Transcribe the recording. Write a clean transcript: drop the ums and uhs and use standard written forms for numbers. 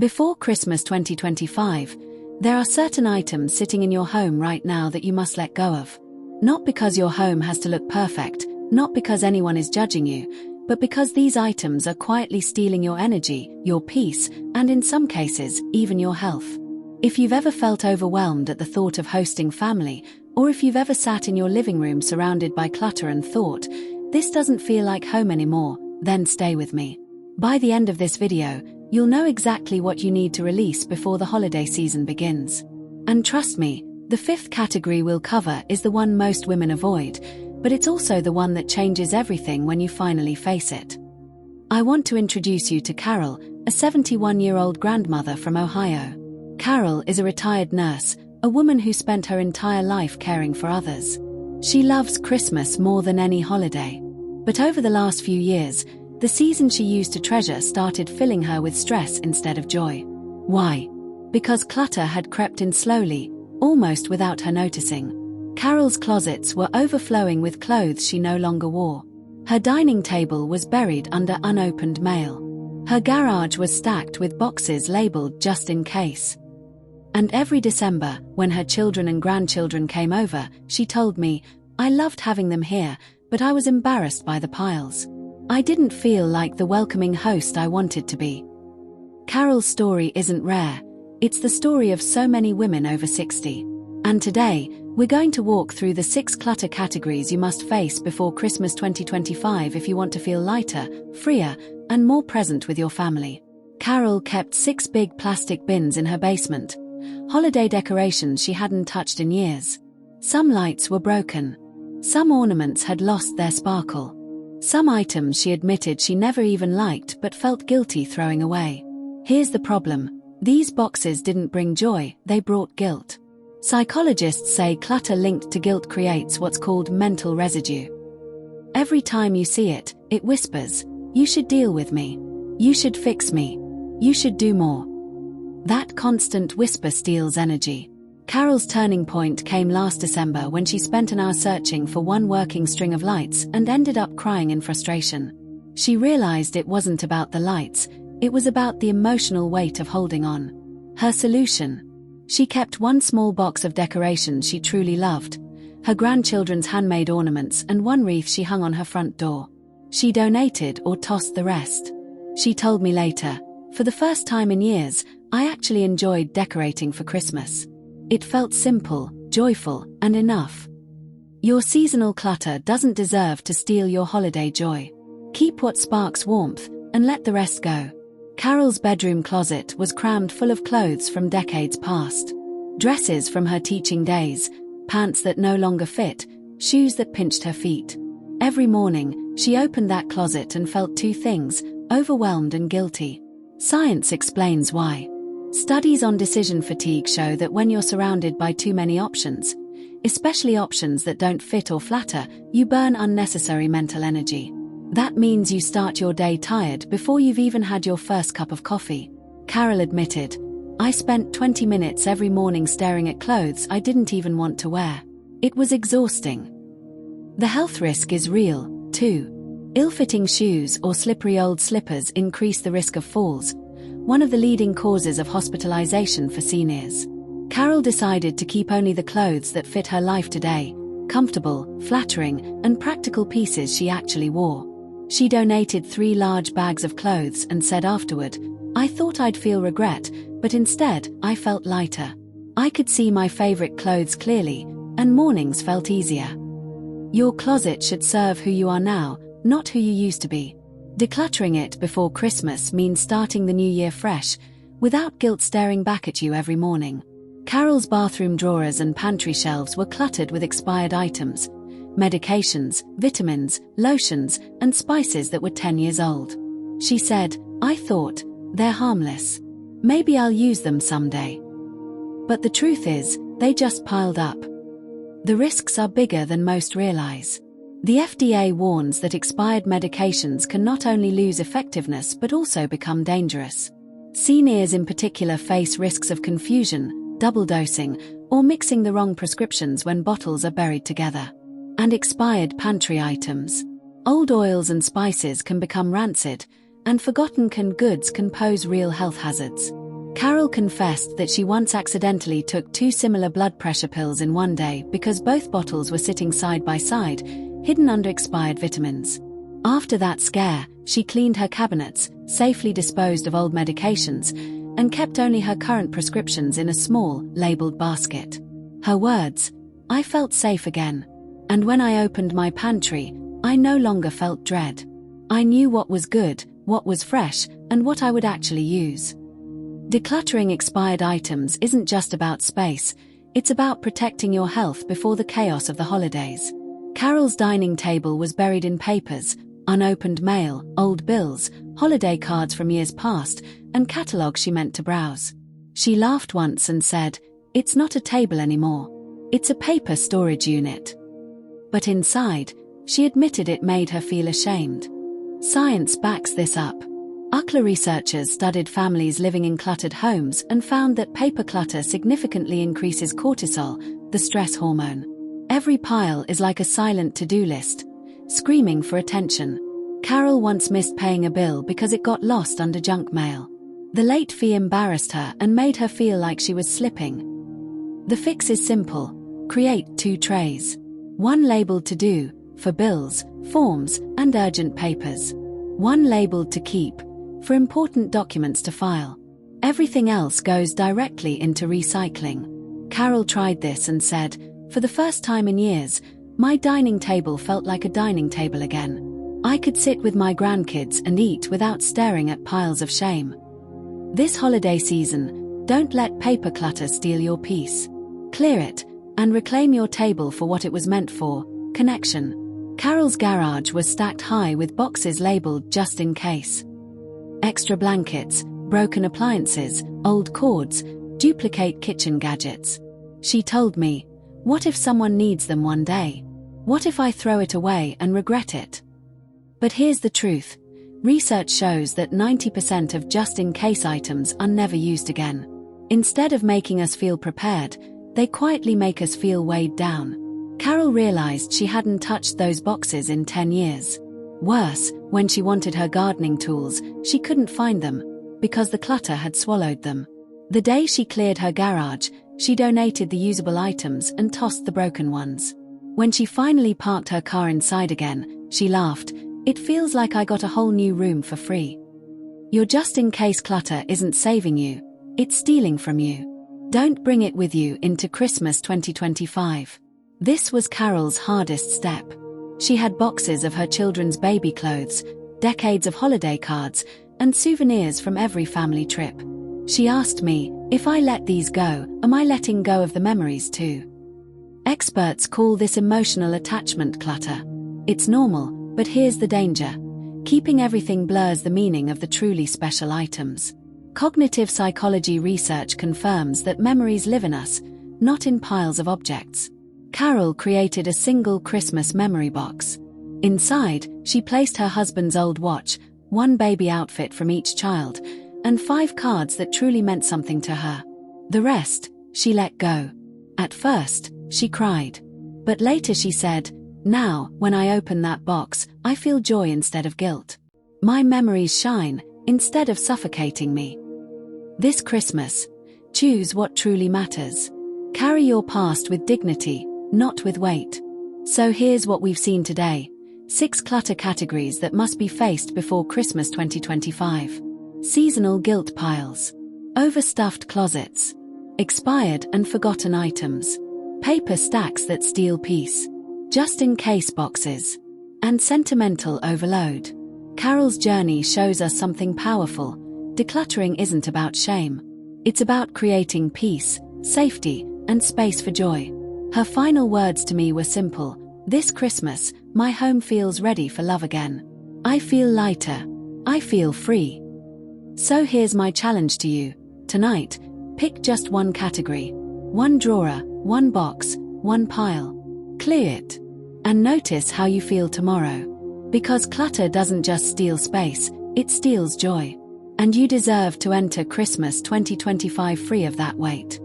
Before Christmas 2025, there are certain items sitting in your home right now that you must let go of. Not because your home has to look perfect, not because anyone is judging you, but because these items are quietly stealing your energy, your peace, and in some cases, even your health. If you've ever felt overwhelmed at the thought of hosting family, or if you've ever sat in your living room surrounded by clutter and thought, "This doesn't feel like home anymore," then stay with me. By the end of this video, you'll know exactly what you need to release before the holiday season begins. And trust me, the fifth category we'll cover is the one most women avoid, but it's also the one that changes everything when you finally face it. I want to introduce you to Carol, a 71-year-old grandmother from Ohio. Carol is a retired nurse, a woman who spent her entire life caring for others. She loves Christmas more than any holiday. But over the last few years, the season she used to treasure started filling her with stress instead of joy. Why? Because clutter had crept in slowly, almost without her noticing. Carol's closets were overflowing with clothes she no longer wore. Her dining table was buried under unopened mail. Her garage was stacked with boxes labeled just in case. And every December, when her children and grandchildren came over, she told me, "I loved having them here, but I was embarrassed by the piles. I didn't feel like the welcoming host I wanted to be." Carol's story isn't rare. It's the story of so many women over 60. And today, we're going to walk through the 6 clutter categories you must face before Christmas 2025 if you want to feel lighter, freer, and more present with your family. Carol kept 6 big plastic bins in her basement. Holiday decorations she hadn't touched in years. Some lights were broken. Some ornaments had lost their sparkle. Some items she admitted she never even liked but felt guilty throwing away. Here's the problem. These boxes didn't bring joy, they brought guilt. Psychologists say clutter linked to guilt creates what's called mental residue. Every time you see it, it whispers, "You should deal with me. You should fix me. You should do more." That constant whisper steals energy. Carol's turning point came last December when she spent an hour searching for one working string of lights and ended up crying in frustration. She realized it wasn't about the lights, it was about the emotional weight of holding on. Her solution? She kept one small box of decorations she truly loved, her grandchildren's handmade ornaments and one wreath she hung on her front door. She donated or tossed the rest. She told me later, "For the first time in years, I actually enjoyed decorating for Christmas. It felt simple, joyful, and enough." Your seasonal clutter doesn't deserve to steal your holiday joy. Keep what sparks warmth, and let the rest go. Carol's bedroom closet was crammed full of clothes from decades past. Dresses from her teaching days, pants that no longer fit, shoes that pinched her feet. Every morning, she opened that closet and felt 2 things, overwhelmed and guilty. Science explains why. Studies on decision fatigue show that when you're surrounded by too many options, especially options that don't fit or flatter, you burn unnecessary mental energy. That means you start your day tired before you've even had your first cup of coffee. Carol admitted, "I spent 20 minutes every morning staring at clothes I didn't even want to wear. It was exhausting." The health risk is real, too. Ill-fitting shoes or slippery old slippers increase the risk of falls, one of the leading causes of hospitalization for seniors. Carol decided to keep only the clothes that fit her life today, comfortable, flattering, and practical pieces she actually wore. She donated 3 large bags of clothes and said afterward, "I thought I'd feel regret, but instead, I felt lighter. I could see my favorite clothes clearly, and mornings felt easier." Your closet should serve who you are now, not who you used to be. Decluttering it before Christmas means starting the new year fresh, without guilt staring back at you every morning. Carol's bathroom drawers and pantry shelves were cluttered with expired items, medications, vitamins, lotions, and spices that were 10 years old. She said, "I thought, they're harmless. Maybe I'll use them someday." But the truth is, they just piled up. The risks are bigger than most realize. The FDA warns that expired medications can not only lose effectiveness but also become dangerous. Seniors in particular face risks of confusion, double dosing, or mixing the wrong prescriptions when bottles are buried together. And expired pantry items. Old oils and spices can become rancid, and forgotten canned goods can pose real health hazards. Carol confessed that she once accidentally took 2 similar blood pressure pills in one day because both bottles were sitting side by side, hidden under expired vitamins. After that scare, she cleaned her cabinets, safely disposed of old medications, and kept only her current prescriptions in a small, labeled basket. Her words, "I felt safe again. And when I opened my pantry, I no longer felt dread. I knew what was good, what was fresh, and what I would actually use." Decluttering expired items isn't just about space, it's about protecting your health before the chaos of the holidays. Carol's dining table was buried in papers, unopened mail, old bills, holiday cards from years past, and catalogs she meant to browse. She laughed once and said, "It's not a table anymore. It's a paper storage unit." But inside, she admitted it made her feel ashamed. Science backs this up. UCLA researchers studied families living in cluttered homes and found that paper clutter significantly increases cortisol, the stress hormone. Every pile is like a silent to-do list, screaming for attention. Carol once missed paying a bill because it got lost under junk mail. The late fee embarrassed her and made her feel like she was slipping. The fix is simple. Create 2 trays. One labeled to do, for bills, forms, and urgent papers. One labeled to keep, for important documents to file. Everything else goes directly into recycling. Carol tried this and said, "For the first time in years, my dining table felt like a dining table again. I could sit with my grandkids and eat without staring at piles of shame." This holiday season, don't let paper clutter steal your peace. Clear it, and reclaim your table for what it was meant for, connection. Carol's garage was stacked high with boxes labeled just in case. Extra blankets, broken appliances, old cords, duplicate kitchen gadgets. She told me, "What if someone needs them one day? What if I throw it away and regret it?" But here's the truth. Research shows that 90% of just-in-case items are never used again. Instead of making us feel prepared, they quietly make us feel weighed down. Carol realized she hadn't touched those boxes in 10 years. Worse, when she wanted her gardening tools, she couldn't find them, because the clutter had swallowed them. The day she cleared her garage, she donated the usable items and tossed the broken ones. When she finally parked her car inside again, she laughed, "It feels like I got a whole new room for free." Your just-in-case clutter isn't saving you, it's stealing from you. Don't bring it with you into Christmas 2025. This was Carol's hardest step. She had boxes of her children's baby clothes, decades of holiday cards, and souvenirs from every family trip. She asked me, "If I let these go, am I letting go of the memories too?" Experts call this emotional attachment clutter. It's normal, but here's the danger. Keeping everything blurs the meaning of the truly special items. Cognitive psychology research confirms that memories live in us, not in piles of objects. Carol created a single Christmas memory box. Inside, she placed her husband's old watch, 1 baby outfit from each child, and 5 cards that truly meant something to her. The rest, she let go. At first, she cried. But later she said, "Now, when I open that box, I feel joy instead of guilt. My memories shine, instead of suffocating me." This Christmas, choose what truly matters. Carry your past with dignity, not with weight. So here's what we've seen today. 6 clutter categories that must be faced before Christmas 2025. Seasonal guilt piles. Overstuffed closets. Expired and forgotten items. Paper stacks that steal peace. Just-in-case boxes. And sentimental overload. Carol's journey shows us something powerful. Decluttering isn't about shame. It's about creating peace, safety, and space for joy. Her final words to me were simple. "This Christmas, my home feels ready for love again. I feel lighter. I feel free." So here's my challenge to you. Tonight, pick just one category. One drawer, one box, one pile. Clear it. And notice how you feel tomorrow. Because clutter doesn't just steal space, it steals joy. And you deserve to enter Christmas 2025 free of that weight.